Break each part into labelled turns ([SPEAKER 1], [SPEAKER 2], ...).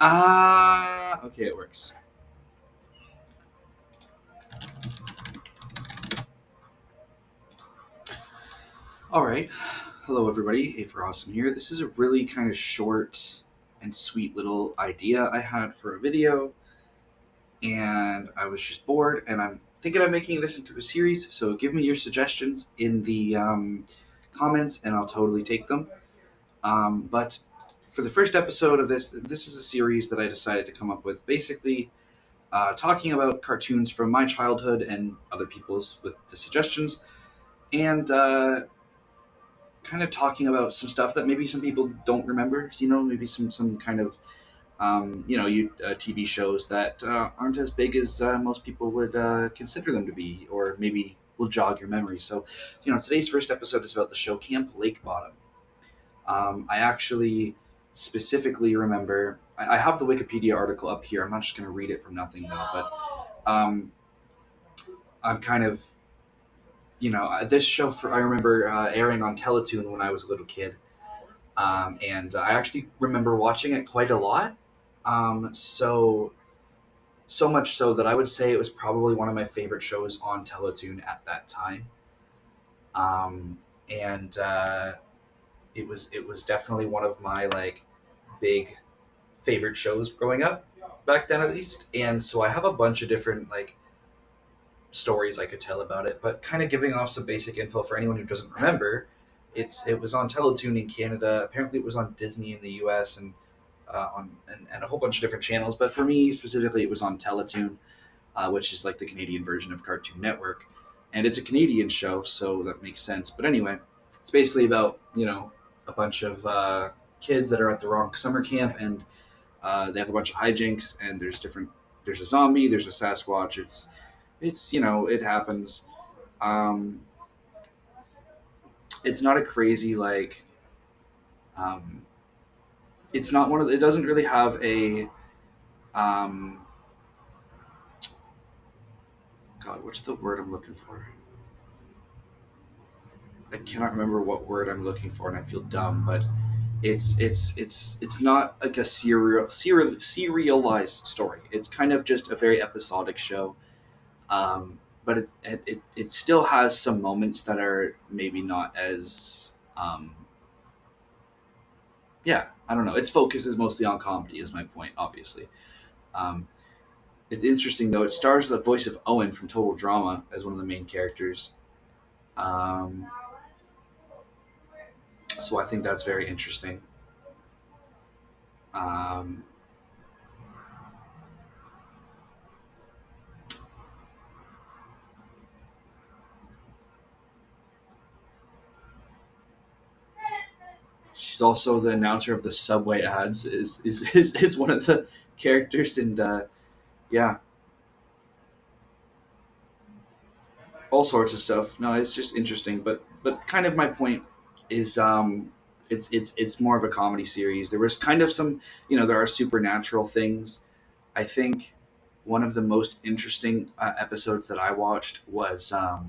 [SPEAKER 1] Okay, it works. All right. Hello, everybody. A for Awesome here. This is a really kind of short and sweet little idea I had for a video, and I was just bored, and I'm thinking of making this into a series. So give me your suggestions in the comments, and I'll totally take them. But for the first episode of this is a series that I decided to come up with, basically talking about cartoons from my childhood and other people's with the suggestions, and kind of talking about some stuff that maybe some people don't remember. Maybe some kind of TV shows that aren't as big as most people would consider them to be, or maybe will jog your memory. So, today's first episode is about the show Camp Lakebottom. I actually specifically remember. I have the Wikipedia article up here. I'm not just going to read it from nothing though, but I'm kind of this show I remember airing on Teletoon when I was a little kid, and I actually remember watching it quite a lot. So much so that I would say it was probably one of my favorite shows on Teletoon at that time. And it was definitely one of my big favorite shows growing up back then, at least. And so I have a bunch of different stories I could tell about it, but kind of giving off some basic info for anyone who doesn't remember. It was on Teletoon in Canada. Apparently, it was on Disney in the U.S. and and a whole bunch of different channels. But for me specifically, it was on Teletoon, which is like the Canadian version of Cartoon Network, and it's a Canadian show, so that makes sense. But anyway, it's basically about a bunch of kids that are at the wrong summer camp, and they have a bunch of hijinks, and There's a zombie, there's a Sasquatch. It happens. Um, it's not a crazy Um, it's not one of. It doesn't really have a. Um, God, what's the word I'm looking for? I cannot remember what word I'm looking for, and I feel dumb. But it's not like a serialized story. It's kind of just a very episodic show. But it still has some moments that are maybe not as yeah, I don't know. Its focus is mostly on comedy, is my point, obviously. Um, it's interesting though. It stars the voice of Owen from Total Drama as one of the main characters. Um, so I think that's very interesting. Um, she's also the announcer of the Subway ads. Is one of the characters, and yeah, all sorts of stuff. No, it's just interesting, but kind of my point is it's more of a comedy series. There was kind of some there are supernatural things. I think one of the most interesting episodes that I watched was the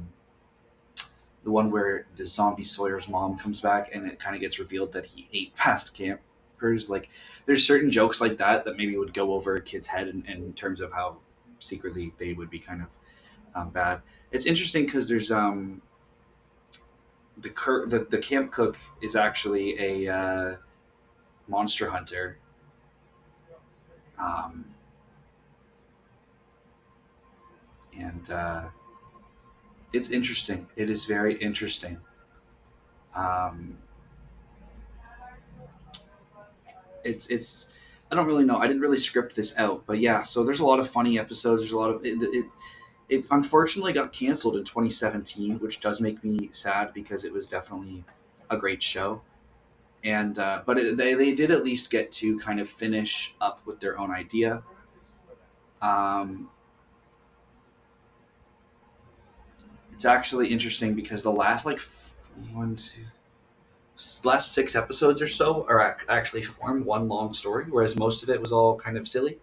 [SPEAKER 1] one where the zombie Sawyer's mom comes back, and it kind of gets revealed that he ate past campers. Like, there's certain jokes like that maybe would go over a kid's head in terms of how secretly they would be kind of bad. It's interesting because there's the camp cook is actually a monster hunter. Um, and it's interesting. It is very interesting. Um, it's I don't really know. I didn't really script this out, but yeah. So there's a lot of funny episodes. There's a lot of it unfortunately got canceled in 2017, which does make me sad because it was definitely a great show. And but they did at least get to kind of finish up with their own idea. Um, it's actually interesting because the last one, two, last 6 episodes or so are actually form one long story, whereas most of it was all kind of silly,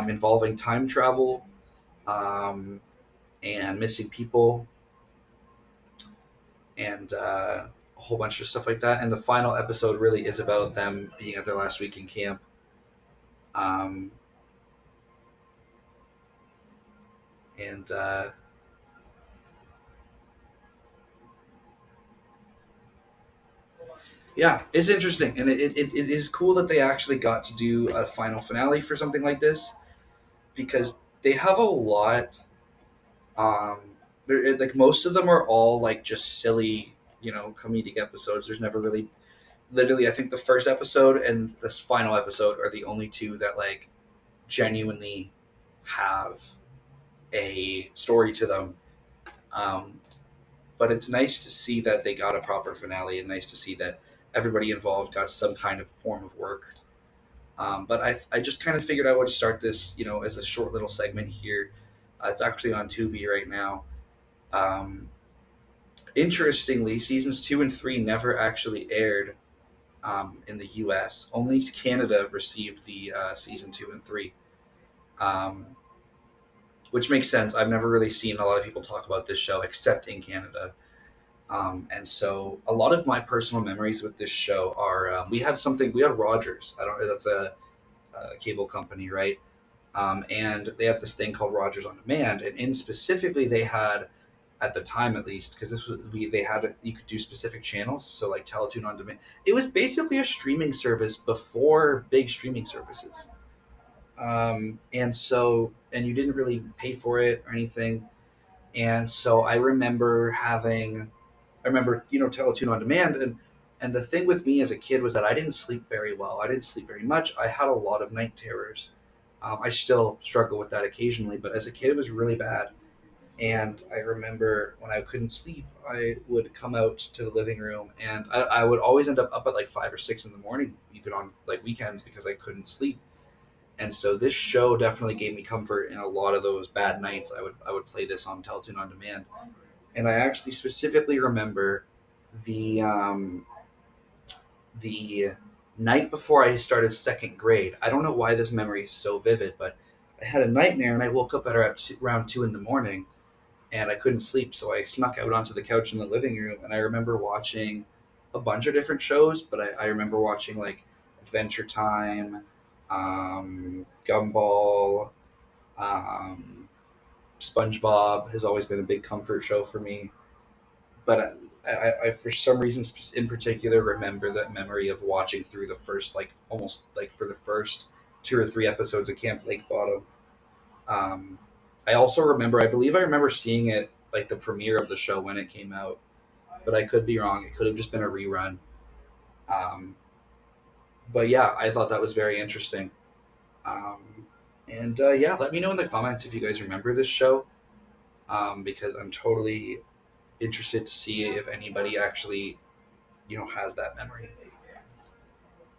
[SPEAKER 1] involving time travel, um, and missing people, and a whole bunch of stuff like that. And the final episode really is about them being at their last week in camp. Um, and Yeah, it's interesting, and it is cool that they actually got to do a final finale for something like this, because they have a lot. Um, like most of them are all like just silly, comedic episodes. There's never really, literally, I think the first episode and this final episode are the only two that like genuinely have a story to them. Um, but it's nice to see that they got a proper finale, and nice to see that everybody involved got some kind of form of work. But I just kind of figured I would start this, as a short little segment here. It's actually on Tubi right now. Um, Interestingly, seasons 2 and 3 never actually aired in the U.S. Only Canada received the season 2 and 3, um, which makes sense. I've never really seen a lot of people talk about this show except in Canada. And so a lot of my personal memories with this show are we had Rogers. I don't know, that's a cable company, right? And they have this thing called Rogers on Demand, and in specifically they had, at the time at least, because they had you could do specific channels, so like Teletoon on Demand. It was basically a streaming service before big streaming services, and you didn't really pay for it or anything. And so I remember, Teletoon on Demand, and the thing with me as a kid was that I didn't sleep very well. I didn't sleep very much. I had a lot of night terrors. I still struggle with that occasionally, but as a kid, it was really bad. And I remember when I couldn't sleep, I would come out to the living room, and I would always end up at like 5 or 6 in the morning, even on like weekends, because I couldn't sleep. And so this show definitely gave me comfort in a lot of those bad nights. I would play this on Teletoon on Demand, and I actually specifically remember the the night before I started second grade. I don't know why this memory is so vivid, but I had a nightmare, and I woke up at around 2 in the morning, and I couldn't sleep, so I snuck out onto the couch in the living room, and I remember watching a bunch of different shows, but I remember watching like Adventure Time, Gumball, um, SpongeBob has always been a big comfort show for me. But I for some reason in particular remember that memory of watching through the first, like almost like for the first 2 or 3 episodes of Camp Lakebottom. Um, I also remember, I believe I remember seeing it like the premiere of the show when it came out, but I could be wrong. It could have just been a rerun. Um, but yeah, I thought that was very interesting. And yeah, let me know in the comments if you guys remember this show, because I'm totally interested to see if anybody actually, has that memory.